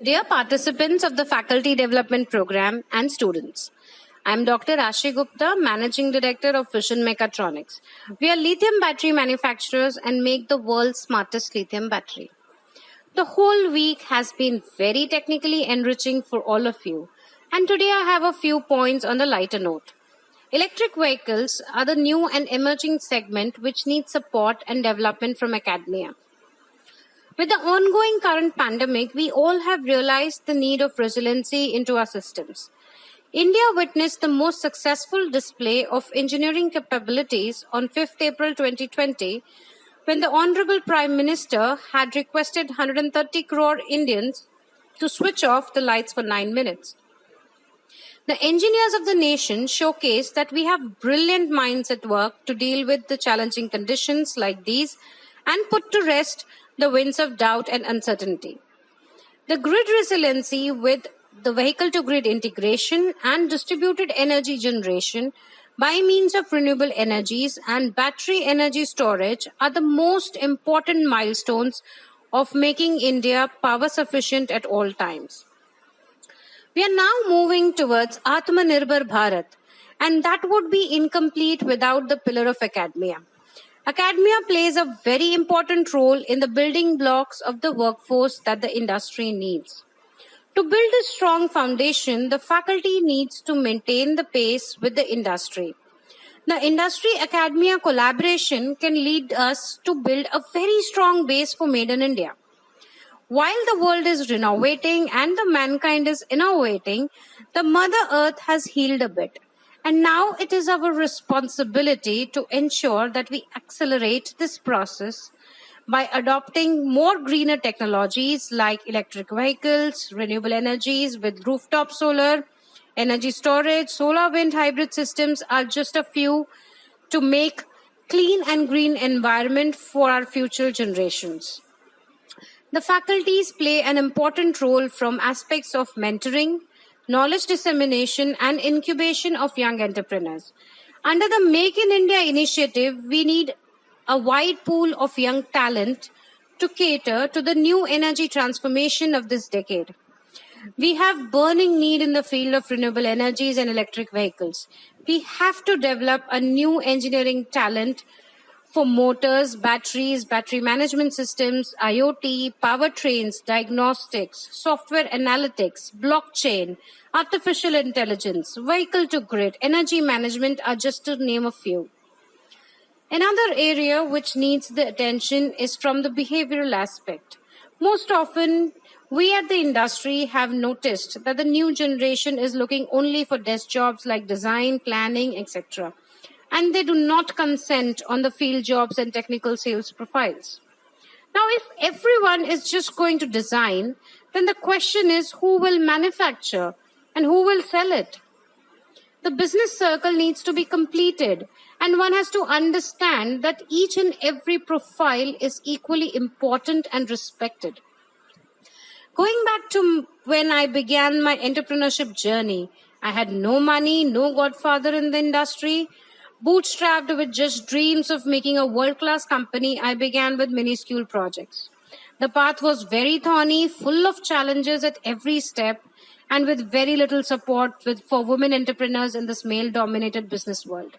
Dear participants of the Faculty Development Program and students, I am Dr. Rashi Gupta, Managing Director of Vision Mechatronics. We are lithium battery manufacturers and make the world's smartest lithium battery. The whole week has been very technically enriching for all of you, and today I have a few points on the lighter note. Electric vehicles are the new and emerging segment which needs support and development from academia. With the ongoing current pandemic, we all have realized the need of resiliency into our systems. India witnessed the most successful display of engineering capabilities on 5th April 2020 when the Honorable Prime Minister had requested 130 crore Indians to switch off the lights for 9 minutes. The engineers of the nation showcased that we have brilliant minds at work to deal with the challenging conditions like these and put to rest the winds of doubt and uncertainty. The grid resiliency with the vehicle-to-grid integration and distributed energy generation by means of renewable energies and battery energy storage are the most important milestones of making India power sufficient at all times. We are now moving towards Atmanirbhar Bharat, and that would be incomplete without the pillar of academia. Academia plays a very important role in the building blocks of the workforce that the industry needs. To build a strong foundation, the faculty needs to maintain the pace with the industry. The industry-academia collaboration can lead us to build a very strong base for Made in India. While the world is renovating and the mankind is innovating, the Mother Earth has healed a bit. And now it is our responsibility to ensure that we accelerate this process by adopting more greener technologies like electric vehicles, renewable energies with rooftop solar, energy storage, solar wind hybrid systems are just a few to make clean and green environment for our future generations. The faculties play an important role from aspects of mentoring, knowledge dissemination and incubation of young entrepreneurs. Under the Make in India initiative, we need a wide pool of young talent to cater to the new energy transformation of this decade. We have burning need in the field of renewable energies and electric vehicles. We have to develop a new engineering talent for motors, batteries, battery management systems, IoT, powertrains, diagnostics, software analytics, blockchain, artificial intelligence, vehicle to grid, energy management are just to name a few. Another area which needs the attention is from the behavioral aspect. Most often, we at the industry have noticed that the new generation is looking only for desk jobs like design, planning, etc. And they do not consent on the field jobs and technical sales profiles. Now, if everyone is just going to design, then the question is who will manufacture and who will sell it? The business circle needs to be completed, and one has to understand that each and every profile is equally important and respected. Going back to when I began my entrepreneurship journey, I had no money, no godfather in the industry. Bootstrapped with just dreams of making a world-class company, I began with minuscule projects. The path was very thorny, full of challenges at every step, and with very little support for women entrepreneurs in this male-dominated business world.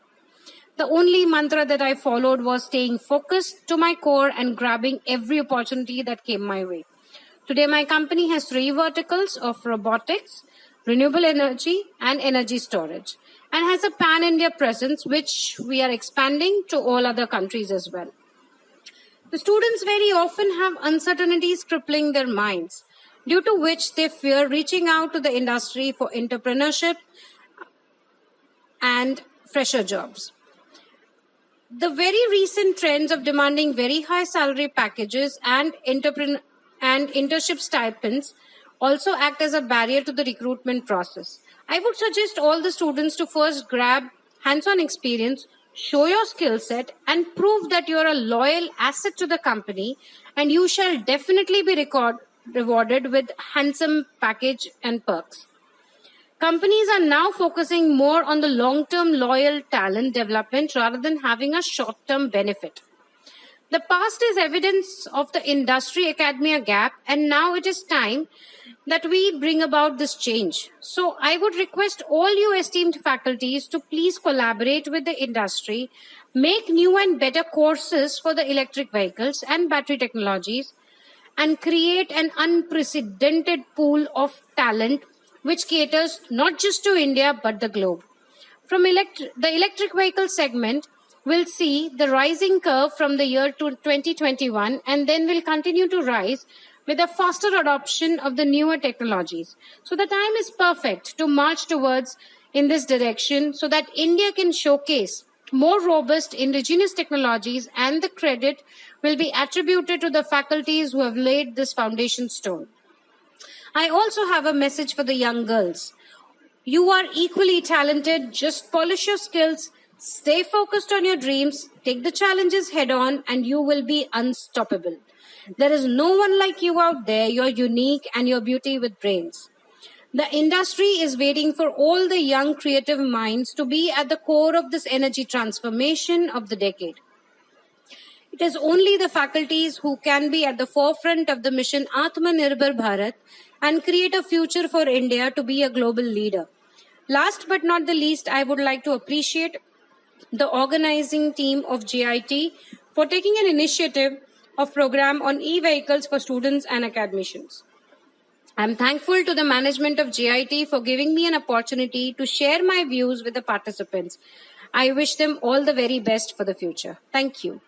The only mantra that I followed was staying focused to my core and grabbing every opportunity that came my way. Today, my company has 3 verticals of robotics, renewable energy, and energy storage, and has a pan-India presence which we are expanding to all other countries as well. The students very often have uncertainties crippling their minds, due to which they fear reaching out to the industry for entrepreneurship and fresher jobs. The very recent trends of demanding very high salary packages and internship stipends also act as a barrier to the recruitment process. I would suggest all the students to first grab hands-on experience, show your skill set, and prove that you are a loyal asset to the company, and you shall definitely be rewarded with handsome package and perks. Companies are now focusing more on the long-term loyal talent development rather than having a short-term benefit. The past is evidence of the industry academia gap, and now it is time that we bring about this change. So I would request all you esteemed faculties to please collaborate with the industry, make new and better courses for the electric vehicles and battery technologies, and create an unprecedented pool of talent which caters not just to India but the globe. From the electric vehicle segment, we'll see the rising curve from the year 2021 and then will continue to rise with a faster adoption of the newer technologies. So the time is perfect to march towards in this direction so that India can showcase more robust indigenous technologies, and the credit will be attributed to the faculties who have laid this foundation stone. I also have a message for the young girls. You are equally talented. Just polish your skills, stay focused on your dreams, take the challenges head on, and you will be unstoppable. There is no one like you out there. You're unique and you're beauty with brains. The industry is waiting for all the young creative minds to be at the core of this energy transformation of the decade. It is only the faculties who can be at the forefront of the mission Atmanirbhar Bharat and create a future for India to be a global leader. Last but not the least, I would like to appreciate the organizing team of JIT for taking an initiative of program on e-vehicles for students and academicians. I'm thankful to the management of JIT for giving me an opportunity to share my views with the participants. I wish them all the very best for the future. Thank you.